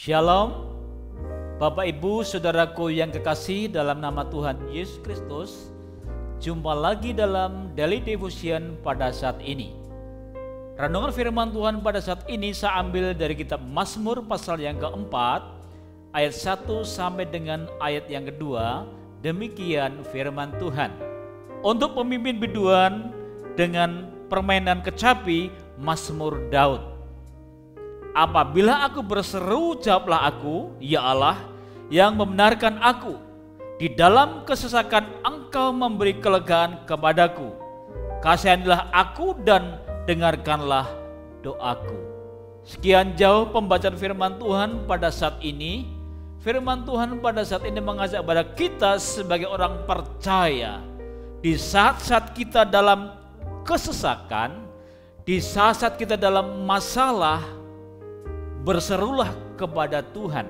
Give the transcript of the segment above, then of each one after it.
Shalom, Bapak Ibu Saudaraku yang kekasih dalam nama Tuhan Yesus Kristus. Jumpa lagi dalam Daily Devotion pada saat ini. Renungan firman Tuhan pada saat ini saya ambil dari kitab Mazmur pasal yang keempat, ayat 1 sampai dengan ayat yang kedua. Demikian firman Tuhan. Untuk pemimpin biduan dengan permainan kecapi, Mazmur Daud. Apabila aku berseru, jawablah aku, ya Allah, yang membenarkan aku. Di dalam kesesakan Engkau memberi kelegaan kepadaku. Kasihanilah aku dan dengarkanlah doaku. Sekian jauh pembacaan firman Tuhan pada saat ini. Firman Tuhan pada saat ini mengajak kepada kita sebagai orang percaya. Di saat-saat kita dalam kesesakan, di saat-saat kita dalam masalah, berserulah kepada Tuhan.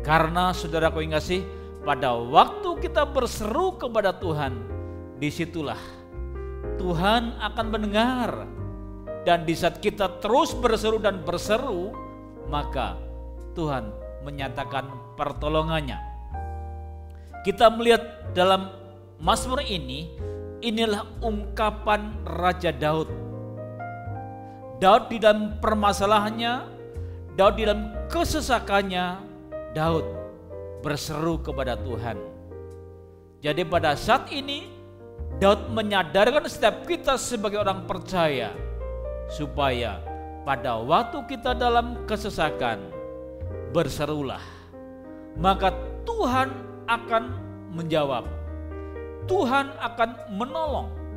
Karena saudaraku yang kasih, pada waktu kita berseru kepada Tuhan, disitulah Tuhan akan mendengar. Dan di saat kita terus berseru dan berseru, maka Tuhan menyatakan pertolongannya. Kita melihat dalam Mazmur ini, inilah ungkapan Raja Daud. Daud di dalam permasalahannya, Daud di dalam kesesakannya, Daud berseru kepada Tuhan. Jadi pada saat ini Daud menyadarkan setiap kita sebagai orang percaya, supaya pada waktu kita dalam kesesakan, berserulah, maka Tuhan akan menjawab, Tuhan akan menolong.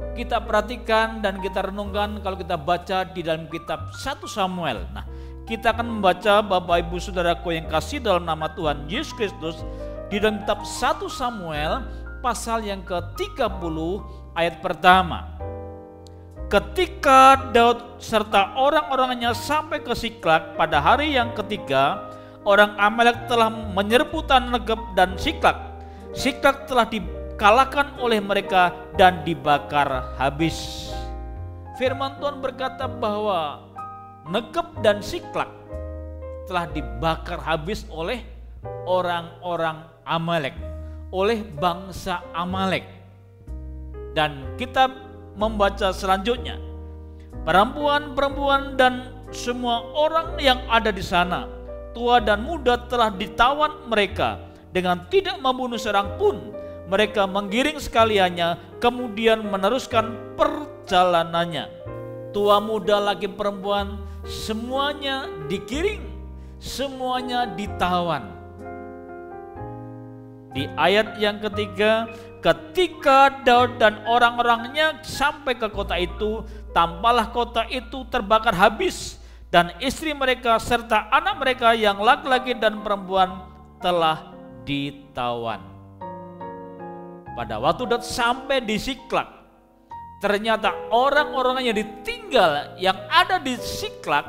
Kita perhatikan dan kita renungkan kalau kita baca di dalam kitab 1 Samuel. Nah, kita akan membaca Bapak Ibu Saudaraku yang kasih dalam nama Tuhan Yesus Kristus di dalam kitab 1 Samuel pasal yang ke-30 ayat pertama. Ketika Daud serta orang-orangnya sampai ke Siklak pada hari yang ketiga, orang Amalek telah menyerbu tanah Negeb dan Siklak. Siklak telah dikalahkan oleh mereka dan dibakar habis. Firman Tuhan berkata bahwa Negeb dan Siklak telah dibakar habis oleh orang-orang Amalek, oleh bangsa Amalek. Dan kita membaca selanjutnya, perempuan-perempuan dan semua orang yang ada di sana, tua dan muda, telah ditawan mereka dengan tidak membunuh seorang pun. Mereka menggiring sekaliannya, kemudian meneruskan perjalanannya. Tua, muda, laki, perempuan, semuanya digiring, semuanya ditawan. Di ayat yang ketiga, ketika Daud dan orang-orangnya sampai ke kota itu, tampaklah kota itu terbakar habis, dan istri mereka serta anak mereka yang laki-laki dan perempuan telah ditawan. Pada waktu Daud sampai di Siklak, ternyata orang-orang yang ditinggal yang ada di Siklak,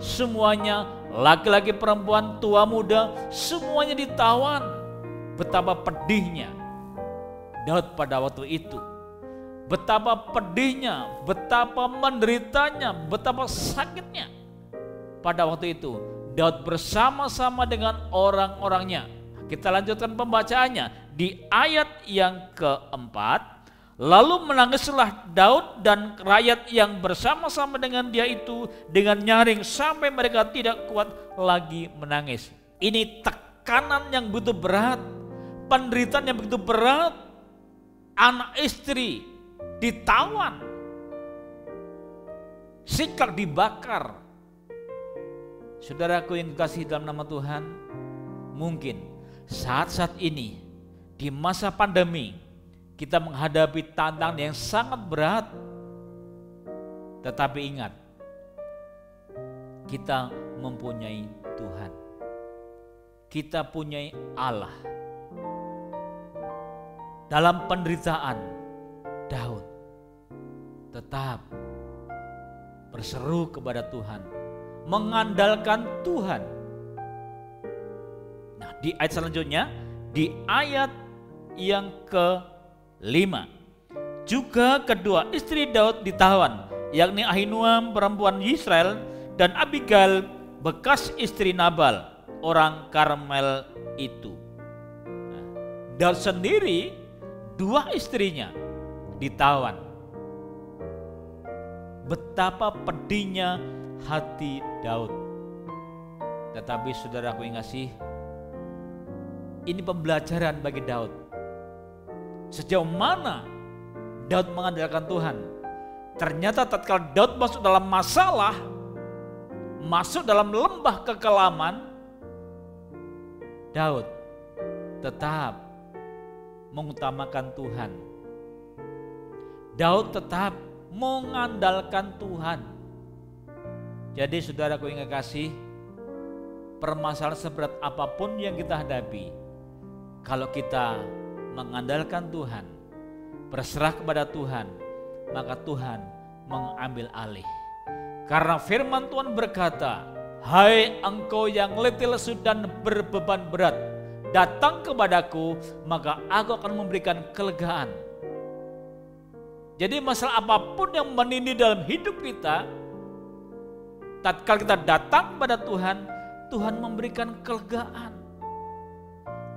semuanya laki-laki, perempuan, tua, muda, semuanya ditawan. Betapa pedihnya Daud pada waktu itu. Betapa pedihnya, betapa menderitanya, betapa sakitnya. Pada waktu itu Daud bersama-sama dengan orang-orangnya. Kita lanjutkan pembacaannya di ayat yang keempat. Lalu menangislah Daud dan rakyat yang bersama-sama dengan dia itu dengan nyaring sampai mereka tidak kuat lagi menangis. Ini tekanan yang begitu berat, penderitaan yang begitu berat. Anak istri ditawan, Siklak dibakar. Saudaraku yang dikasihi dalam nama Tuhan, mungkin saat-saat ini di masa pandemi kita menghadapi tantangan yang sangat berat. Tetapi ingat, kita mempunyai Tuhan. Kita punyai Allah. Dalam penderitaan, Daud tetap berseru kepada Tuhan, mengandalkan Tuhan. Nah, di ayat selanjutnya, di ayat yang ke-5, juga kedua istri Daud ditawan, yakni Ahinoam perempuan Israel dan Abigail bekas istri Nabal, orang Karmel itu. Daud sendiri, 2 istrinya ditawan. Betapa pedihnya hati Daud. Tetapi saudaraku yang kasih, ini pembelajaran bagi Daud. Sejauh mana Daud mengandalkan Tuhan. Ternyata tatkala Daud masuk dalam masalah, masuk dalam lembah kekelaman, Daud tetap mengutamakan Tuhan. Daud tetap mengandalkan Tuhan. Jadi saudaraku yang kasih, permasalahan seberat apapun yang kita hadapi, kalau kita mengandalkan Tuhan, berserah kepada Tuhan, maka Tuhan mengambil alih. Karena firman Tuhan berkata, hai engkau yang letih lesu dan berbeban berat, datang kepadaku, maka aku akan memberikan kelegaan. Jadi masalah apapun yang menindih dalam hidup kita, tatkala kita datang kepada Tuhan, Tuhan memberikan kelegaan.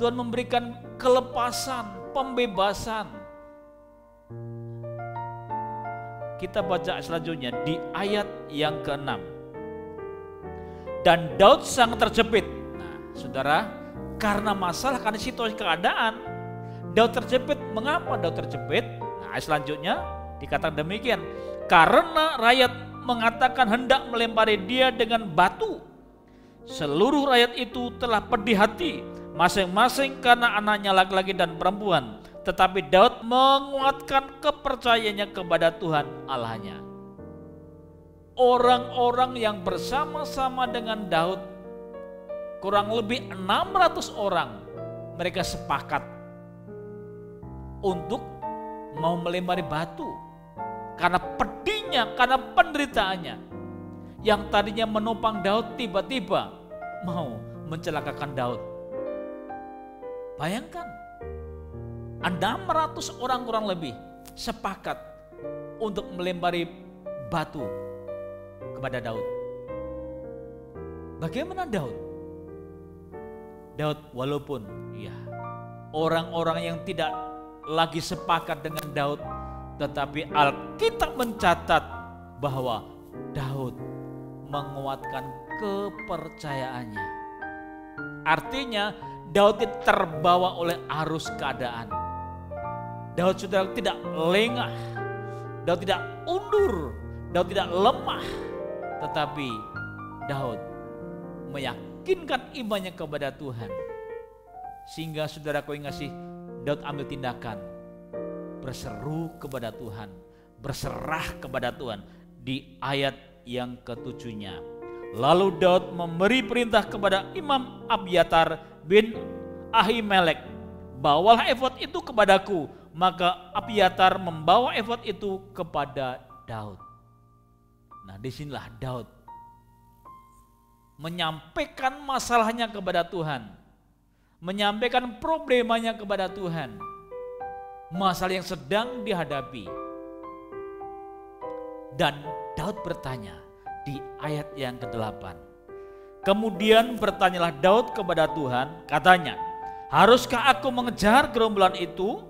Tuhan memberikan kelepasan, pembebasan. Kita baca selanjutnya di ayat yang ke-6. Dan Daud sangat terjepit. Nah, saudara, karena masalah, karena situasi keadaan, Daud terjepit. Mengapa Daud terjepit? Nah, selanjutnya dikatakan demikian. Karena rakyat mengatakan hendak melempari dia dengan batu. Seluruh rakyat itu telah pedih hati, masing-masing karena anaknya laki-laki dan perempuan. Tetapi Daud menguatkan kepercayaannya kepada Tuhan Allahnya. Orang-orang yang bersama-sama dengan Daud, kurang lebih 600 orang, mereka sepakat untuk mau melempari batu. Karena pedihnya, karena penderitaannya. Yang tadinya menopang Daud tiba-tiba mau mencelakakan Daud. Bayangkan, 600 orang kurang lebih sepakat untuk melempari batu kepada Daud. Bagaimana Daud? Daud walaupun orang-orang yang tidak lagi sepakat dengan Daud, tetapi Alkitab mencatat bahwa Daud menguatkan kepercayaannya. Artinya Daud terbawa oleh arus keadaan. Daud sudah tidak lengah, Daud tidak undur, Daud tidak lemah, tetapi Daud meyakinkan imannya kepada Tuhan. Sehingga saudaraku yang kasih, Daud ambil tindakan, berseru kepada Tuhan, berserah kepada Tuhan. Di ayat yang ke-7-nya, lalu Daud memberi perintah kepada Imam Abiatar bin Ahimelek, bawalah efod itu kepadaku. Maka Abiatar membawa efod itu kepada Daud. Nah, disinilah Daud menyampaikan masalahnya kepada Tuhan, menyampaikan problemanya kepada Tuhan, masalah yang sedang dihadapi. Dan Daud bertanya di ayat yang ke-8. Kemudian bertanyalah Daud kepada Tuhan, katanya, haruskah aku mengejar gerombolan itu?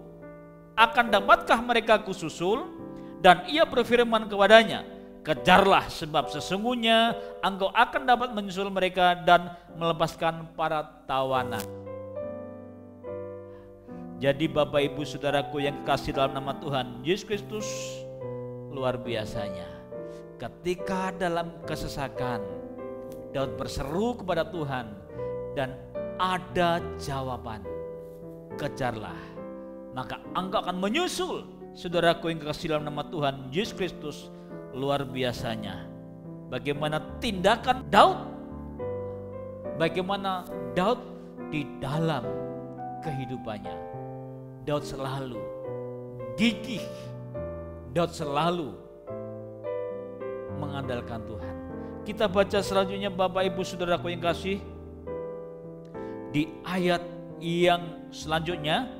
Akan dapatkah mereka kususul? Dan ia berfirman kepadanya, kejarlah, sebab sesungguhnya engkau akan dapat menyusul mereka dan melepaskan para tawanan. Jadi Bapak Ibu Saudaraku yang kekasih dalam nama Tuhan Yesus Kristus, luar biasanya ketika dalam kesesakan Daud berseru kepada Tuhan dan ada jawaban, kejarlah, maka engkau akan menyusul. Saudaraku yang kekasih dalam nama Tuhan Yesus Kristus, luar biasanya bagaimana tindakan Daud, bagaimana Daud di dalam kehidupannya. Daud selalu gigih, Daud selalu mengandalkan Tuhan. Kita baca selanjutnya Bapak Ibu Saudaraku yang kasih, di ayat yang selanjutnya,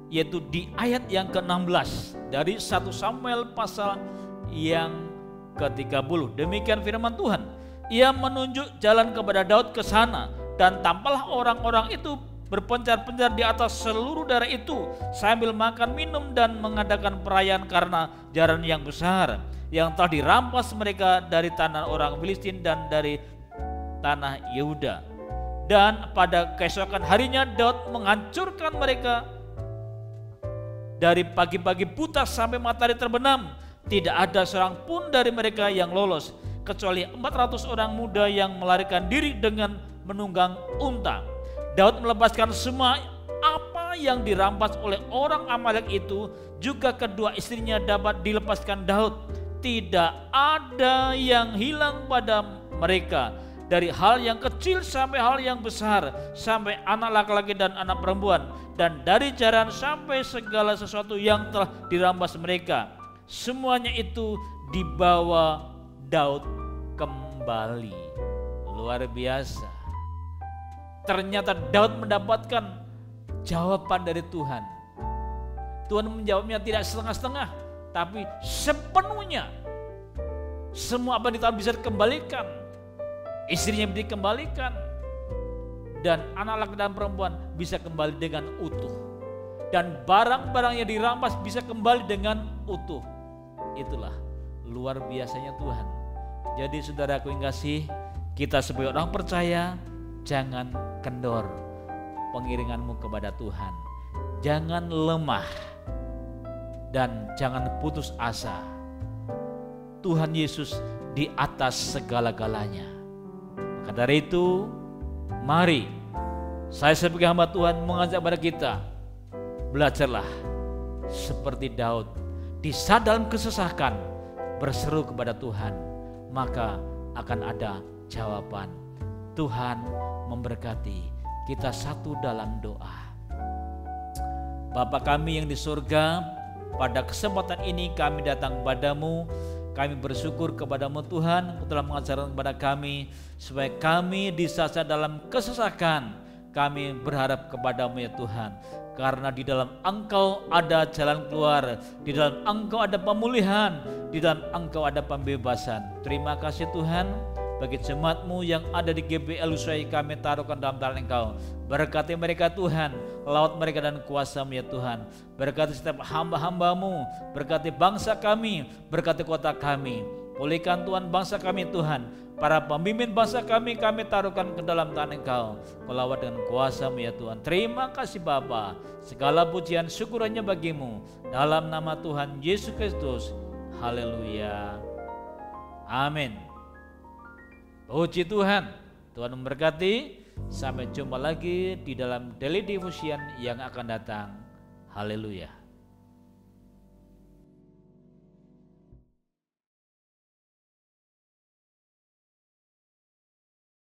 yaitu di ayat yang ke-16 dari 1 Samuel pasal yang ke-30. Demikian firman Tuhan. Ia menunjuk jalan kepada Daud ke sana, dan tampaklah orang-orang itu berpencar-pencar di atas seluruh daerah itu sambil makan minum dan mengadakan perayaan karena jaran yang besar yang telah dirampas mereka dari tanah orang Filistin dan dari tanah Yehuda. Dan pada keesokan harinya Daud menghancurkan mereka dari pagi-pagi buta sampai matahari terbenam. Tidak ada seorang pun dari mereka yang lolos, kecuali 400 orang muda yang melarikan diri dengan menunggang unta. Daud melepaskan semua apa yang dirampas oleh orang Amalek itu, juga kedua istrinya dapat dilepaskan Daud. Tidak ada yang hilang pada mereka, dari hal yang kecil sampai hal yang besar, sampai anak laki-laki dan anak perempuan, dan dari jaran sampai segala sesuatu yang telah dirampas mereka. Semuanya itu dibawa Daud kembali. Luar biasa. Ternyata Daud mendapatkan jawaban dari Tuhan. Tuhan menjawabnya tidak setengah-setengah, tapi sepenuhnya. Semua apa yang ditahan bisa dikembalikan. Istrinya dikembalikan, dan anak laki dan perempuan bisa kembali dengan utuh, dan barang-barang yang dirampas bisa kembali dengan utuh. Itulah luar biasanya Tuhan. Jadi saudaraku yang kasih, kita sebagai orang percaya, jangan kendor pengiringanmu kepada Tuhan. Jangan lemah dan jangan putus asa. Tuhan Yesus di atas segala-galanya. Maka dari itu, mari saya sebagai hamba Tuhan mengajak kepada kita, belajarlah seperti Daud, di saat dalam kesesakan berseru kepada Tuhan, maka akan ada jawaban. Tuhan memberkati kita satu dalam doa. Bapa kami yang di surga, pada kesempatan ini kami datang padamu. Kami bersyukur kepadamu Tuhan telah mengajarkan kepada kami, supaya kami di saat dalam kesesakan kami berharap kepadamu ya Tuhan. Karena di dalam Engkau ada jalan keluar, di dalam Engkau ada pemulihan, di dalam Engkau ada pembebasan. Terima kasih Tuhan. Bagi jemaat-Mu yang ada di GBL Usai, kami taruhkan dalam tangan Engkau. Berkati mereka Tuhan, lawat mereka dan kuasa-Mu ya Tuhan. Berkati setiap hamba-hamba-Mu, berkati bangsa kami, berkati kota kami. Pulihkan Tuhan bangsa kami Tuhan. Para pemimpin bangsa kami taruhkan ke dalam tangan Engkau. Kelawat dengan kuasa-Mu ya Tuhan. Terima kasih Bapa. Segala pujian syukur hanya bagimu. Dalam nama Tuhan Yesus Kristus. Haleluya. Amin. Puji Tuhan. Tuhan memberkati. Sampai jumpa lagi di dalam Daily Devotion yang akan datang. Haleluya.